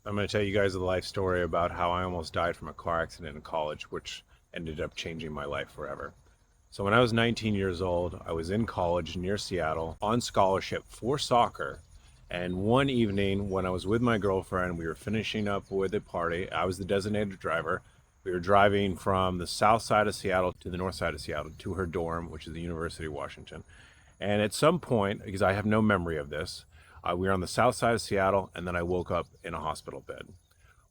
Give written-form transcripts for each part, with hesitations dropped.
I'm going to tell you guys a life story about how I almost died from a car accident in college, which ended up changing my life forever. So when I was 19 years old, I was in college near Seattle on scholarship for soccer. And one evening when I was with my girlfriend, we were finishing up with a party. I was the designated driver. We were driving from the south side of Seattle to the north side of Seattle to her dorm, which is the University of Washington. And at some point, because I have no memory of this, we were on the south side of Seattle, and then I woke up in a hospital bed.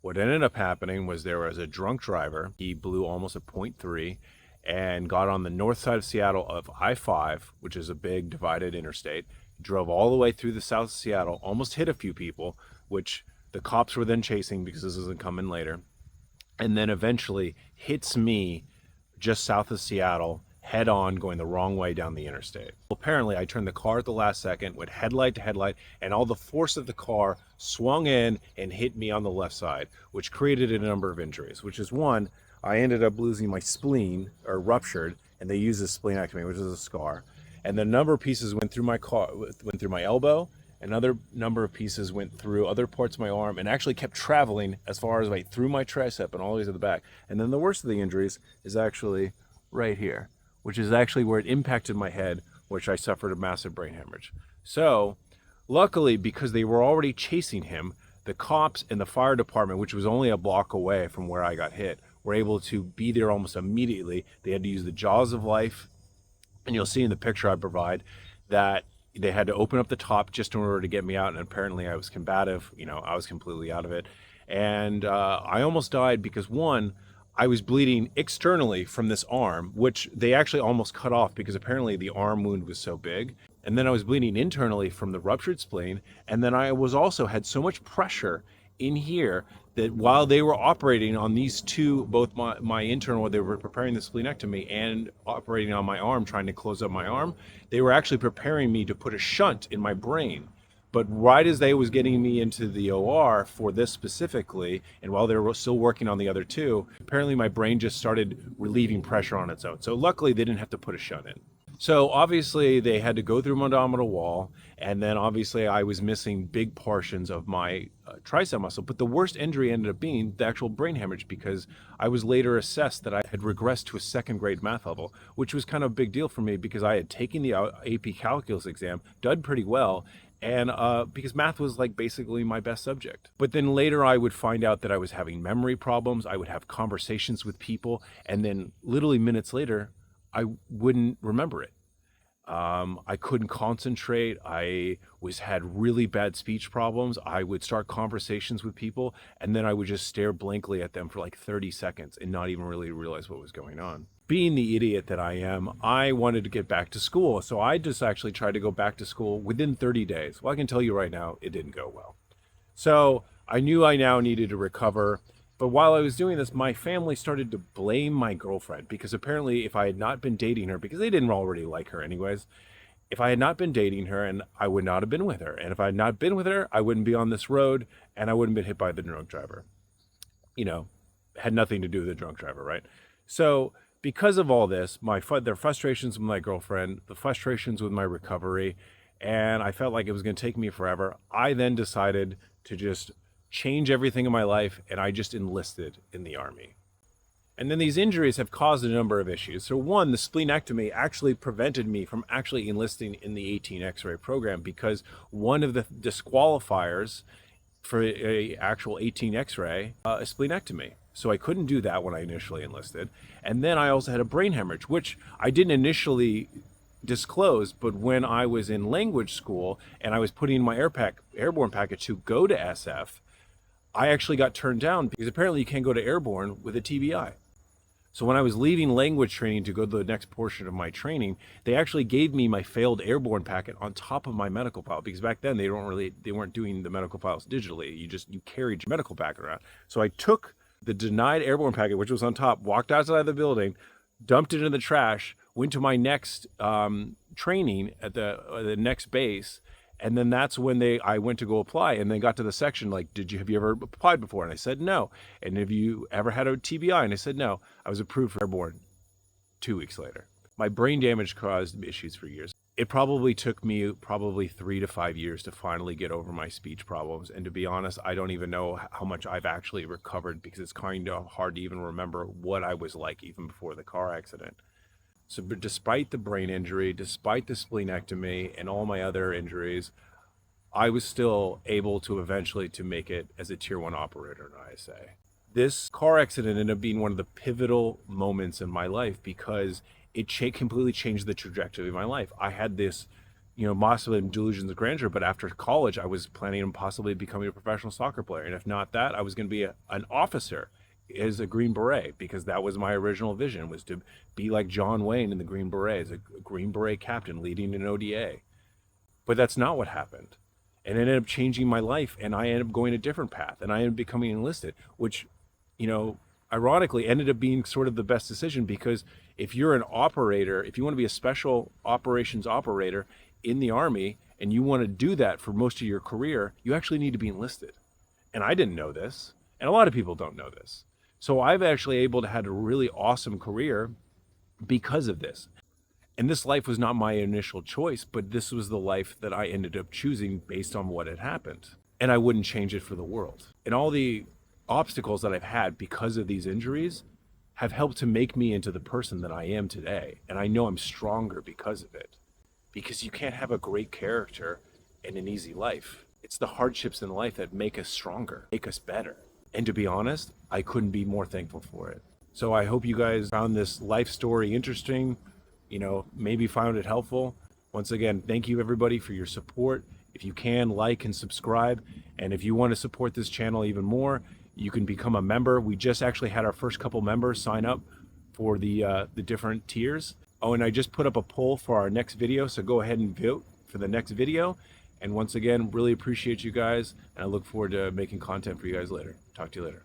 What ended up happening was there was a drunk driver. He blew almost a .3 and got on the north side of Seattle of I-5, which is a big divided interstate, drove all the way through the south of Seattle, almost hit a few people, which the cops were then chasing because this isn't coming later, and then eventually hits me just south of Seattle head on, going the wrong way down the interstate. Apparently I turned the car at the last second, went headlight to headlight, and all the force of the car swung in and hit me on the left side, which created a number of injuries, which is one, I ended up losing my spleen, or ruptured, and they used a splenectomy, which is a scar. And the number of pieces went through my car, went through my elbow. Another number of pieces went through other parts of my arm and actually kept traveling as far as like through my tricep and all the way to the back. And then the worst of the injuries is actually right here, which is actually where it impacted my head, which I suffered a massive brain hemorrhage. So luckily, because they were already chasing him, the cops and the fire department, which was only a block away from where I got hit, were able to be there almost immediately. They had to use the jaws of life. And you'll see in the picture I provide that they had to open up the top just in order to get me out. And apparently I was combative, I was completely out of it. And I almost died because one, I was bleeding externally from this arm, which they actually almost cut off because apparently the arm wound was so big. And then I was bleeding internally from the ruptured spleen. And then I was also had so much pressure in here that while they were operating on these two, both my internal, they were preparing the splenectomy and operating on my arm, trying to close up my arm, they were actually preparing me to put a shunt in my brain. But right as they was getting me into the OR for this specifically, and while they were still working on the other two, apparently my brain just started relieving pressure on its own. So luckily they didn't have to put a shunt in. So obviously they had to go through my abdominal wall, and then obviously I was missing big portions of my tricep muscle. But the worst injury ended up being the actual brain hemorrhage, because I was later assessed that I had regressed to a second grade math level, which was kind of a big deal for me because I had taken the AP calculus exam, done pretty well, and because math was like basically my best subject. But then later I would find out that I was having memory problems. I would have conversations with people, and then literally minutes later, I wouldn't remember it. I couldn't concentrate. I had really bad speech problems. I would start conversations with people, and then I would just stare blankly at them for like 30 seconds and not even really realize what was going on. Being the idiot that I am, I wanted to get back to school. So I just actually tried to go back to school within 30 days. Well, I can tell you right now, it didn't go well. So I knew I now needed to recover. But while I was doing this, my family started to blame my girlfriend, because apparently if I had not been dating her, because they didn't already like her anyways, if I had not been dating her, and I would not have been with her. And if I had not been with her, I wouldn't be on this road, and I wouldn't have been hit by the drunk driver. Had nothing to do with the drunk driver, right? So because of all this, their frustrations with my girlfriend, the frustrations with my recovery, and I felt like it was going to take me forever, I then decided to just change everything in my life, and I just enlisted in the Army. And then these injuries have caused a number of issues. So one, the splenectomy actually prevented me from actually enlisting in the 18 X-ray program, because one of the disqualifiers for a actual 18 X-ray is splenectomy. So I couldn't do that when I initially enlisted. And then I also had a brain hemorrhage, which I didn't initially disclose, but when I was in language school and I was putting my airborne packet to go to SF, I actually got turned down because apparently you can't go to airborne with a TBI. So when I was leaving language training to go to the next portion of my training, they actually gave me my failed airborne packet on top of my medical file, because back then they weren't doing the medical files digitally. You carried your medical packet around. So I took the denied airborne packet, which was on top, walked outside the building, dumped it in the trash, went to my next training at the next base. And then that's when I went to go apply, and they got to the section like, have you ever applied before? And I said, no. And have you ever had a TBI? And I said, no. I was approved for airborne 2 weeks later. My brain damage caused issues for years. It probably took me 3 to 5 years to finally get over my speech problems. And to be honest, I don't even know how much I've actually recovered, because it's kind of hard to even remember what I was like even before the car accident. So, but despite the brain injury, despite the splenectomy and all my other injuries, I was still able to eventually to make it as a tier 1 operator in ISA. This car accident ended up being one of the pivotal moments in my life, because it completely changed the trajectory of my life. I had this, possibly delusions of grandeur, but after college, I was planning on possibly becoming a professional soccer player. And if not that, I was going to be an officer as a Green Beret, because that was my original vision, was to be like John Wayne in the Green Beret, as a Green Beret captain leading an ODA. But that's not what happened. And it ended up changing my life, and I ended up going a different path, and I ended up becoming enlisted, which, ironically ended up being sort of the best decision, because if you're an operator, if you want to be a special operations operator in the Army, and you want to do that for most of your career, you actually need to be enlisted. And I didn't know this, and a lot of people don't know this. So I've actually able to have a really awesome career because of this. And this life was not my initial choice, but this was the life that I ended up choosing based on what had happened. And I wouldn't change it for the world. And all the obstacles that I've had because of these injuries have helped to make me into the person that I am today. And I know I'm stronger because of it. Because you can't have a great character and an easy life. It's the hardships in life that make us stronger, make us better. And to be honest, I couldn't be more thankful for it. So I hope you guys found this life story interesting, maybe found it helpful. Once again, thank you everybody for your support. If you can, like and subscribe. And if you want to support this channel even more, you can become a member. We just actually had our first couple members sign up for the different tiers. Oh, and I just put up a poll for our next video, so go ahead and vote for the next video. And once again, really appreciate you guys, and I look forward to making content for you guys later. Talk to you later.